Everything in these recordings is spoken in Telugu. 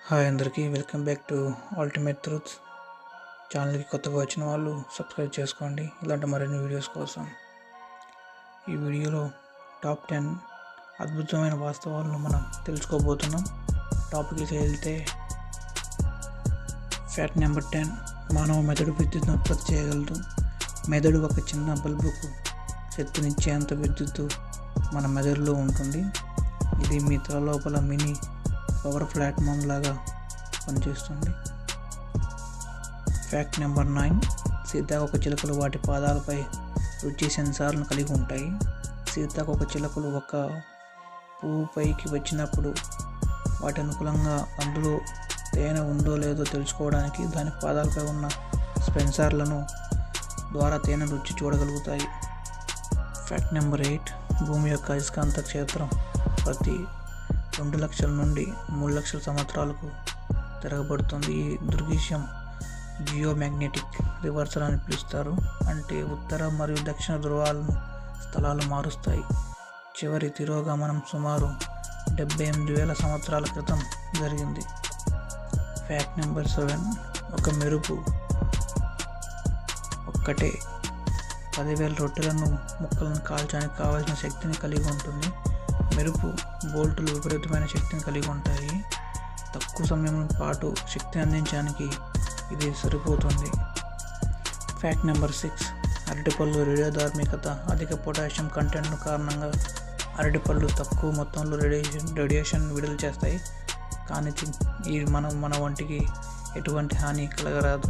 హాయ్ అందరికీ welcome back to ultimate truths. ఛానల్కి కొత్తగా వచ్చిన వాళ్ళు సబ్స్క్రైబ్ చేసుకోండి ఇలాంటి మరిన్ని వీడియోస్ కోసం. ఈ వీడియోలో టాప్ 10 అద్భుతమైన వాస్తవాలను మనం తెలుసుకోబోతున్నాం. టాపిక్కి వెళ్తే ఫ్యాక్ట్ నెంబర్ 10, మానవ మెదడు విద్యుత్తును ఉత్పత్తి చేయగలదు. మెదడు ఒక చిన్న బల్బుకు శక్తినిచ్చేంత విద్యుత్తు మన మెదడులో ఉంటుంది. ఇది మీ తల లోపల మినీ పవర్ ప్లాట్ఫామ్ లాగా పనిచేస్తుంది. ఫ్యాక్ట్ నెంబర్ 9, సీతాకోక చిలుకలు వాటి పాదాలపై రుచి సెన్సార్లను కలిగి ఉంటాయి. సీతాకోక చిలుకలు ఒక పువ్వు పైకి వచ్చినప్పుడు వాటి అనుకూలంగా అందులో తేనె ఉందో లేదో తెలుసుకోవడానికి దాని పాదాలపై ఉన్న సెన్సార్లను ద్వారా తేనె రుచి చూడగలుగుతాయి. ఫ్యాక్ట్ నెంబర్ 8, భూమి యొక్క అయస్కాంత క్షేత్రం ప్రతి 2 లక్షల నుండి 3 లక్షల సంవత్సరాలకు తిరగబడుతుంది. ఈ దృగ్విషయం జియోమాగ్నెటిక్ రివర్సల్ అని పిలుస్తారు. అంటే ఉత్తర మరియు దక్షిణ ధృవాలను స్థలాలు మారుస్తాయి. చివరి తిరోగమనం సుమారు 78,000 సంవత్సరాల క్రితం జరిగింది. ఫ్యాక్ట్ నెంబర్ 7, ఒక మెరుపు ఒక్కటే 10,000 రొట్టెలను ముక్కలను కాల్చడానికి కావాల్సిన శక్తిని కలిగి ఉంటుంది. మెరుపు బోల్టులు విపరీతమైన శక్తిని కలిగి ఉంటాయి. తక్కువ సమయం పాటు శక్తిని అందించడానికి ఇది సరిపోతుంది. ఫ్యాక్ట్ నెంబర్ 6, అరటిపళ్ళు రేడియోధార్మికత అధిక పొటాషియం కంటెంట్ కారణంగా అరటిపళ్ళు తక్కువ మొత్తంలో రేడియేషన్ విడుదల చేస్తాయి. కానీ ఈ మన వంటికి ఎటువంటి హాని కలగరాదు.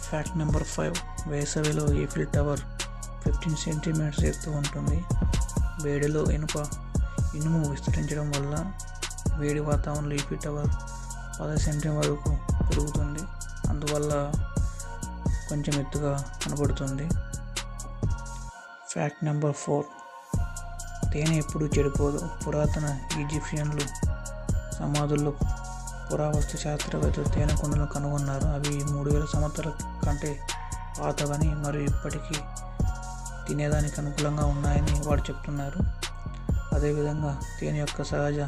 ఫ్యాక్ట్ నెంబర్ 5, వేసవిలో ఈఫిల్ టవర్ 15 సెంటీమీటర్స్ ఎత్తు ఉంటుంది. వేడిలో ఇనుము విస్తరించడం వల్ల వేడి వాతావరణంలో ఈఫిల్ టవర్ 10 సెంటీమీటర్ వరకు పెరుగుతుంది. అందువల్ల కొంచెం ఎత్తుగా కనబడుతుంది. ఫ్యాక్ట్ నెంబర్ 4, తేనె ఎప్పుడూ చెడిపోదు. పురాతన ఈజిప్షియన్లు సమాధుల్లో పురావస్తు శాస్త్రవేత్తలు తేనె కుండలను కనుగొన్నారు. అవి 3,000 సంవత్సరాల కంటే పాతవని మరియు ఇప్పటికీ తినేదానికి అనుకూలంగా ఉన్నాయని వారు చెప్తున్నారు. అదేవిధంగా తేనె యొక్క సహజ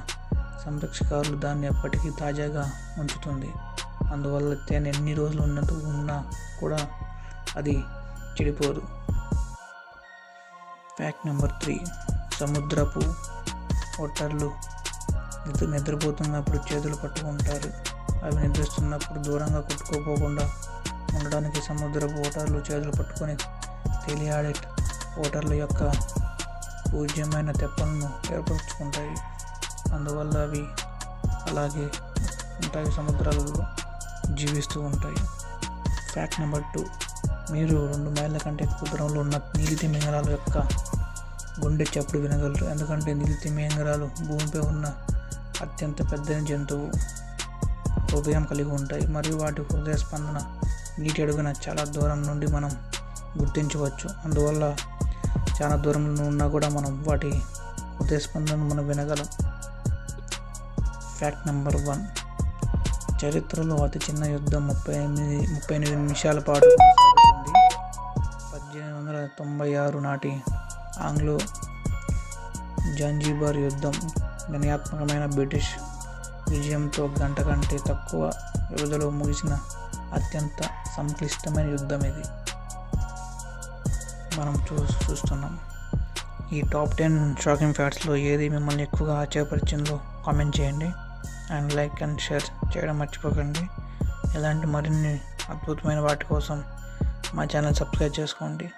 సంరక్షకాలు దాన్ని ఎప్పటికీ తాజాగా ఉంచుతుంది. అందువల్ల తేనె ఎన్ని రోజులు ఉన్నా కూడా అది చెడిపోదు. ఫ్యాక్ట్ నెంబర్ 3, సముద్రపు ఓటర్లు నిద్రపోతున్నప్పుడు చేతులు పట్టుకుంటారు. అవి నిద్రిస్తున్నప్పుడు దూరంగా కొట్టుకోపోకుండా ఉండడానికి సముద్రపు ఓటర్లు చేతులు పట్టుకొని తేలియాడే ఓటర్ల యొక్క పూజ్యమైన తెప్పలను ఏర్పరచుకుంటాయి. అందువల్ల అవి అలాగే ఉంటాయి, సముద్రాలలో జీవిస్తూ ఉంటాయి. ఫ్యాక్ట్ నెంబర్ 2, మీరు 2 మైళ్ళ కంటే ఎక్కువ దూరంలో ఉన్న నీలి తిమింగలాల యొక్క గుండె చప్పుడు వినగలరు. ఎందుకంటే నీలి తిమింగలాలు భూమిపై ఉన్న అత్యంత పెద్ద జంతువు హృదయం కలిగి ఉంటాయి మరియు వాటి హృదయ స్పందన నీటి అడుగున చాలా దూరం నుండి మనం గుర్తించవచ్చు. అందువల్ల చాలా దూరంలో ఉన్నా కూడా మనం వాటి హృదయ స్పందన మనం వినగలం. ఫ్యాక్ట్ నెంబర్ 1, చరిత్రలో అతి చిన్న యుద్ధం 38 నిమిషాల పాటు కొనసాగుతుంది. 1896 నాటి ఆంగ్లో జాంజిబార్ యుద్ధం నిర్ణయాత్మకమైన బ్రిటిష్ విజయంతో గంట కంటే తక్కువ వ్యవధిలో ముగిసిన అత్యంత సంక్లిష్టమైన యుద్ధం ఇది మనం చూస్తున్నాం. ఈ టాప్ 10 షాకింగ్ ఫ్యాక్ట్స్లో ఏది మిమ్మల్ని ఎక్కువగా ఆశ్చర్యపరిచిందో కామెంట్ చేయండి. అండ్ లైక్ అండ్ షేర్ చేయడం మర్చిపోకండి. ఇలాంటి మరిన్ని అద్భుతమైన వాటి కోసం మా ఛానల్ సబ్స్క్రైబ్ చేసుకోండి.